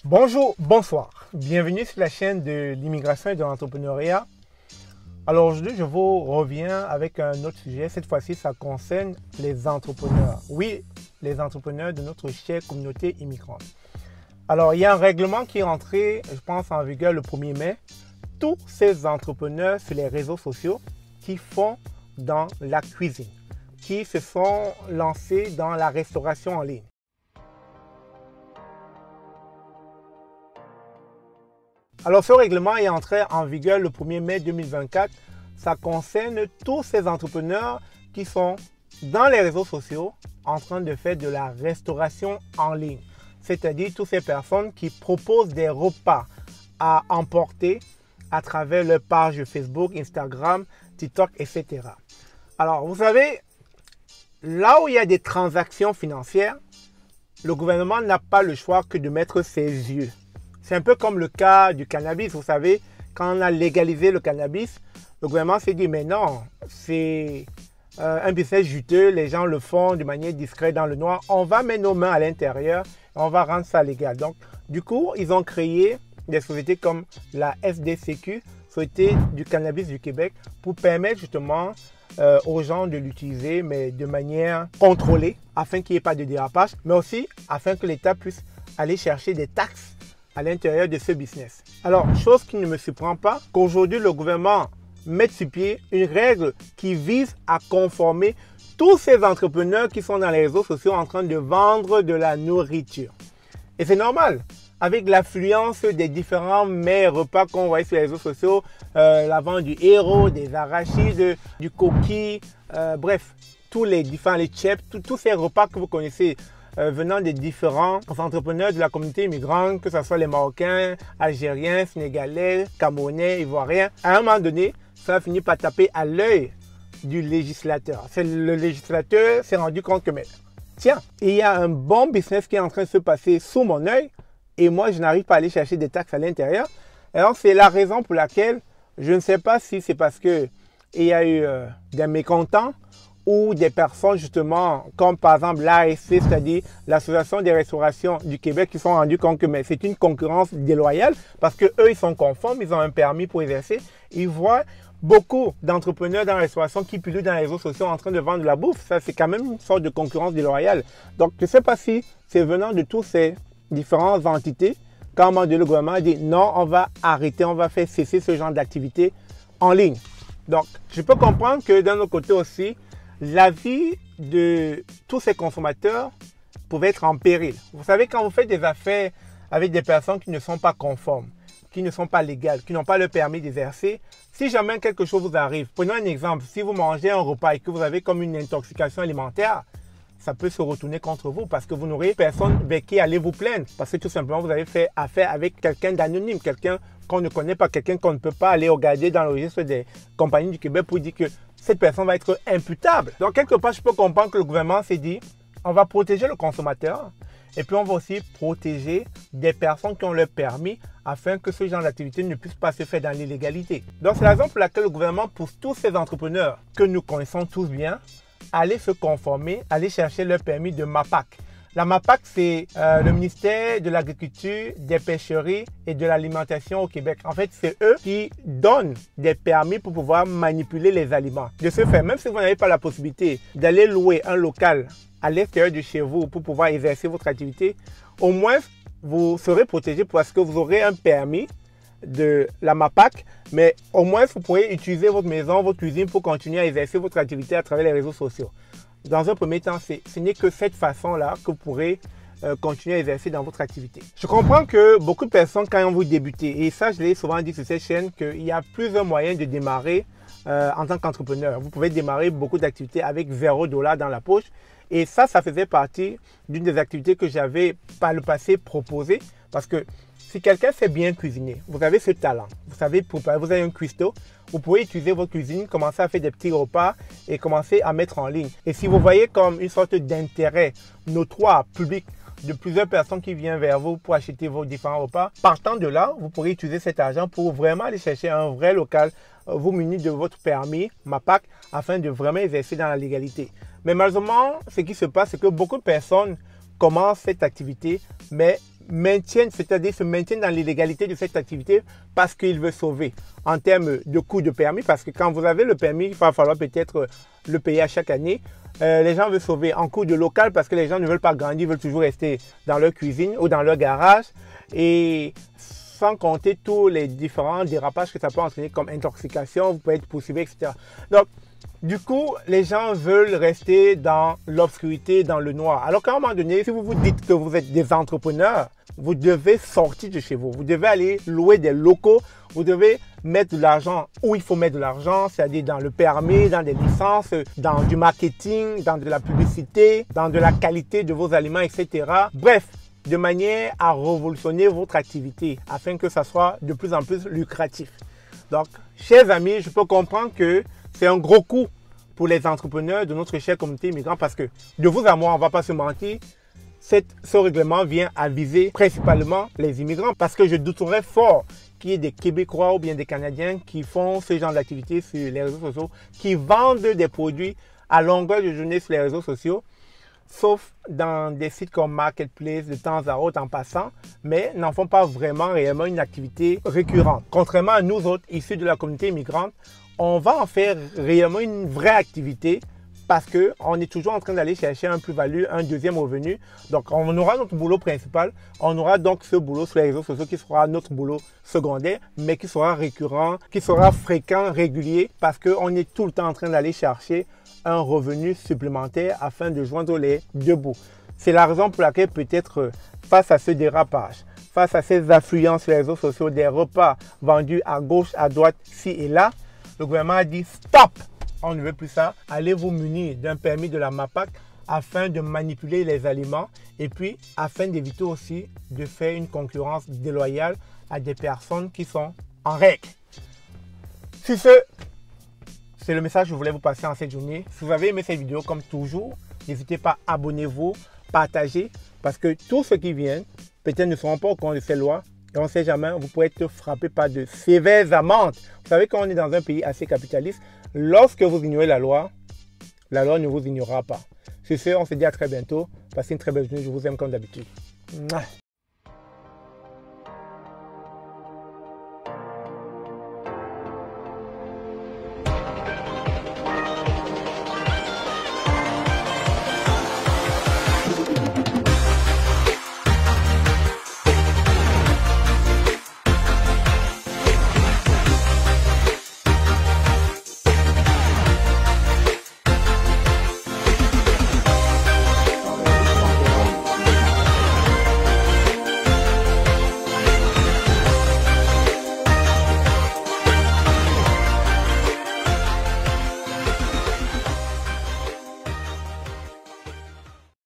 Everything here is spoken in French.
Bonjour, bonsoir. Bienvenue sur la chaîne de l'immigration et de l'entrepreneuriat. Alors aujourd'hui, je vous reviens avec un autre sujet. Cette fois-ci, ça concerne les entrepreneurs. Oui, les entrepreneurs de notre chère communauté immigrante. Alors, il y a un règlement qui est entré, je pense, en vigueur le 1er mai. Tous ces entrepreneurs sur les réseaux sociaux qui font dans la cuisine, qui se sont lancés dans la restauration en ligne. Alors, ce règlement est entré en vigueur le 1er mai 2024. Ça concerne tous ces entrepreneurs qui sont dans les réseaux sociaux en train de faire de la restauration en ligne. C'est-à-dire toutes ces personnes qui proposent des repas à emporter à travers leur page Facebook, Instagram, TikTok, etc. Alors, vous savez, là où il y a des transactions financières, le gouvernement n'a pas le choix que de mettre ses yeux. C'est un peu comme le cas du cannabis. Vous savez, quand on a légalisé le cannabis, le gouvernement s'est dit, mais non, c'est un business juteux, les gens le font de manière discrète dans le noir. On va mettre nos mains à l'intérieur et on va rendre ça légal. Donc, du coup, ils ont créé des sociétés comme la SDCQ, Société du cannabis du Québec, pour permettre justement aux gens de l'utiliser, mais de manière contrôlée, afin qu'il n'y ait pas de dérapage, mais aussi afin que l'État puisse aller chercher des taxes à l'intérieur de ce business. Alors, chose qui ne me surprend pas, qu'aujourd'hui le gouvernement mette sur pied une règle qui vise à conformer tous ces entrepreneurs qui sont dans les réseaux sociaux en train de vendre de la nourriture. Et c'est normal, avec l'affluence des différents mets repas qu'on voit sur les réseaux sociaux, la vente du héros, des arachides, du coquille, bref, tous les différents, les chips, tous ces repas que vous connaissez, venant des différents entrepreneurs de la communauté immigrante, que ce soit les Marocains, Algériens, Sénégalais, Camerounais, Ivoiriens. À un moment donné, ça a fini par taper à l'œil du législateur. Le législateur s'est rendu compte que, mais, tiens, il y a un bon business qui est en train de se passer sous mon œil et moi, je n'arrive pas à aller chercher des taxes à l'intérieur. Alors, c'est la raison pour laquelle, je ne sais pas si c'est parce qu'il y a eu des mécontents ou des personnes justement comme par exemple l'ASC, c'est-à-dire l'Association des restaurations du Québec, qui se sont rendus compte que c'est une concurrence déloyale parce que eux ils sont conformes, ils ont un permis pour exercer. Ils voient beaucoup d'entrepreneurs dans la restauration qui pullulent dans les réseaux sociaux en train de vendre de la bouffe. Ça, c'est quand même une sorte de concurrence déloyale. Donc, je ne sais pas si c'est venant de toutes ces différentes entités qu'à un moment donné, le gouvernement a dit non, on va arrêter, on va faire cesser ce genre d'activité en ligne. Donc, je peux comprendre que d'un autre côté aussi, la vie de tous ces consommateurs pouvait être en péril. Vous savez, quand vous faites des affaires avec des personnes qui ne sont pas conformes, qui ne sont pas légales, qui n'ont pas le permis d'exercer, si jamais quelque chose vous arrive, prenons un exemple, si vous mangez un repas et que vous avez comme une intoxication alimentaire, ça peut se retourner contre vous parce que vous n'aurez personne vers qui aller vous plaindre. Parce que tout simplement, vous avez fait affaire avec quelqu'un d'anonyme, quelqu'un qu'on ne connaît pas, quelqu'un qu'on ne peut pas aller regarder dans le registre des compagnies du Québec pour dire que cette personne va être imputable. Donc, quelque part, je peux comprendre que le gouvernement s'est dit, on va protéger le consommateur et puis on va aussi protéger des personnes qui ont le permis afin que ce genre d'activité ne puisse pas se faire dans l'illégalité. Donc, c'est la raison pour laquelle le gouvernement pousse tous ces entrepreneurs que nous connaissons tous bien à aller se conformer, aller chercher leur permis de MAPAC. La MAPAC, c'est le ministère de l'Agriculture, des Pêcheries et de l'Alimentation au Québec. En fait, c'est eux qui donnent des permis pour pouvoir manipuler les aliments. De ce fait, même si vous n'avez pas la possibilité d'aller louer un local à l'extérieur de chez vous pour pouvoir exercer votre activité, au moins, vous serez protégé parce que vous aurez un permis de la MAPAC, mais au moins, vous pourrez utiliser votre maison, votre cuisine pour continuer à exercer votre activité à travers les réseaux sociaux. Dans un premier temps, ce n'est que cette façon-là que vous pourrez continuer à exercer dans votre activité. Je comprends que beaucoup de personnes, quand vous débutez, et ça je l'ai souvent dit sur cette chaîne, qu'il y a plusieurs moyens de démarrer en tant qu'entrepreneur. Vous pouvez démarrer beaucoup d'activités avec $0 dans la poche. Et ça faisait partie d'une des activités que j'avais par le passé proposées. Parce que si quelqu'un sait bien cuisiner, vous avez ce talent, vous savez préparer, vous avez un cuistot, vous pouvez utiliser votre cuisine, commencer à faire des petits repas et commencer à mettre en ligne. Et si vous voyez comme une sorte d'intérêt notoire, public, de plusieurs personnes qui viennent vers vous pour acheter vos différents repas, partant de là, vous pourrez utiliser cet argent pour vraiment aller chercher un vrai local, vous munir de votre permis, MAPAC, afin de vraiment exercer dans la légalité. Mais malheureusement, ce qui se passe, c'est que beaucoup de personnes commencent cette activité, mais maintiennent, c'est-à-dire se maintiennent dans l'illégalité de cette activité parce qu'ils veulent sauver en termes de coût de permis, parce que quand vous avez le permis, il va falloir peut-être le payer à chaque année. Les gens veulent sauver en coût de local parce que les gens ne veulent pas grandir, ils veulent toujours rester dans leur cuisine ou dans leur garage, et sans compter tous les différents dérapages que ça peut entraîner comme intoxication, vous pouvez être poursuivi, etc. Donc, du coup, les gens veulent rester dans l'obscurité, dans le noir. Alors qu'à un moment donné, si vous vous dites que vous êtes des entrepreneurs, vous devez sortir de chez vous. Vous devez aller louer des locaux. Vous devez mettre de l'argent où il faut mettre de l'argent, c'est-à-dire dans le permis, dans des licences, dans du marketing, dans de la publicité, dans de la qualité de vos aliments, etc. Bref, de manière à révolutionner votre activité afin que ça soit de plus en plus lucratif. Donc, chers amis, je peux comprendre que c'est un gros coup pour les entrepreneurs de notre chère communauté immigrante parce que de vous à moi, on ne va pas se mentir, ce règlement vient à viser principalement les immigrants parce que je douterais fort qu'il y ait des Québécois ou bien des Canadiens qui font ce genre d'activité sur les réseaux sociaux, qui vendent des produits à longueur de journée sur les réseaux sociaux, sauf dans des sites comme Marketplace de temps à autre en passant, mais n'en font pas vraiment réellement une activité récurrente. Contrairement à nous autres, issus de la communauté immigrante, on va en faire réellement une vraie activité parce qu'on est toujours en train d'aller chercher un plus-value, un deuxième revenu. Donc, on aura notre boulot principal. On aura donc ce boulot sur les réseaux sociaux qui sera notre boulot secondaire, mais qui sera récurrent, qui sera fréquent, régulier, parce qu'on est tout le temps en train d'aller chercher un revenu supplémentaire afin de joindre les deux bouts. C'est la raison pour laquelle peut-être face à ce dérapage, face à ces affluences sur les réseaux sociaux, des repas vendus à gauche, à droite, ci et là, le gouvernement a dit stop, on ne veut plus ça. Allez vous munir d'un permis de la MAPAC afin de manipuler les aliments et puis afin d'éviter aussi de faire une concurrence déloyale à des personnes qui sont en règle. Sur ce, c'est le message que je voulais vous passer en cette journée. Si vous avez aimé cette vidéo, comme toujours, n'hésitez pas à abonnez-vous, partagez, parce que tous ceux qui viennent, peut-être ne seront pas au courant de ces lois. Et on ne sait jamais, vous pouvez être frappé par de sévères amendes. Vous savez qu'on est dans un pays assez capitaliste. Lorsque vous ignorez la loi ne vous ignorera pas. Sur ce, on se dit à très bientôt. Passez une très belle journée. Je vous aime comme d'habitude.